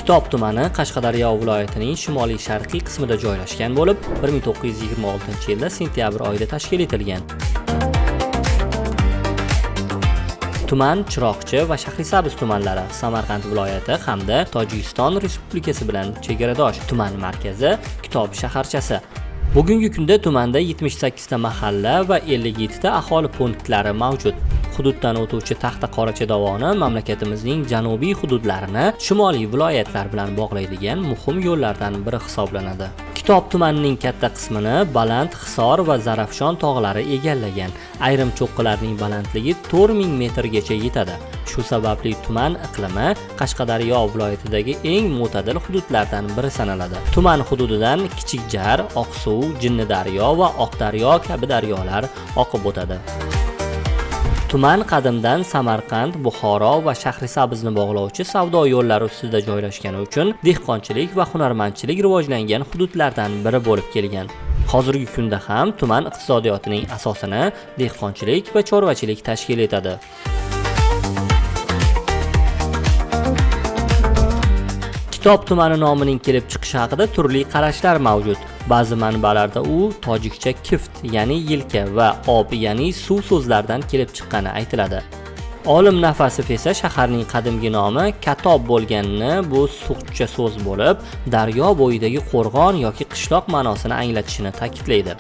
Kitob tumani Qashqadaryo viloyatining shimoliy-sharqiy qismida joylashgan bo'lib, 1926-yilda sentyabr oyida tashkil etilgan. Tuman Chiroqchi va Shahrisabz tumanlari Samarqand viloyati hamda Tojikiston Respublikasi bilan chegaradosh. Tuman markazi Kitob shaharchasi. Bugungi kunda tumanda 78 ta mahalla va 57 ta aholi punktlari mavjud. Hududdan o'tuvchi Taxtaqoracha dovoni mamlakatimizning janubiy hududlarini shimoliy viloyatlar bilan bog'laydigan muhim yo'llardan biri hisoblanadi. Kitob tumanining katta qismini baland Hisor va Zarafshon tog'lari egallagan. Ayrim cho'qqilarning balandligi 4000 metrgacha yetadi. Shu sababli tuman iqlimi Qashqadaryo viloyatidagi eng mo'tadil hududlardan biri sanaladi. Tuman hududidan Kichikjar, Oqsuv, Jinnidaryo va Oqdaryo kabi daryolar oqib o'tadi. Tuman qadimdan Samarqand, Buxoro va Shahrisabizni bog'lovchi savdo yo'llari ustida joylashgani uchun dehqonchilik va hunarmandchilik rivojlangan hududlardan biri bo'lib kelgan. Hozirgi kunda ham tuman iqtisodiyotining asosini dehqonchilik va chorvachilik tashkil etadi. Kitob tumani nomining kelib chiqishi haqida turli qarashlar mavjud. Ba'zi manbalarda u tojikcha kift, ya'ni yelka va ob, ya'ni suv so'zlaridan kelib chiqqani aytiladi. Olim Nafasov esa shaharning qadimgi nomi Katob bo'lganini, bu suqcha so'z bo'lib, daryo bo'yidagi qo'rg'on yoki qishloq ma'nosini anglatishini ta'kidlaydi.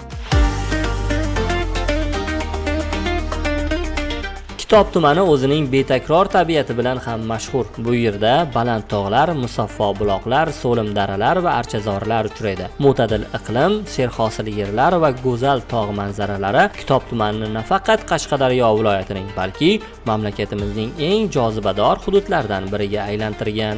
Kitob tumani o'zining betakror tabiati bilan ham mashhur. Bu yerda baland tog'lar, musaffo buloqlar, so'lim daralar va archazorlar uchraydi. Mo'tadil iqlim, serhosil yerlar va go'zal tog' manzaralari Kitob tumanini nafaqat Qashqadaryo viloyatining, balki mamlakatimizning eng jozibador hududlaridan biriga aylantirgan.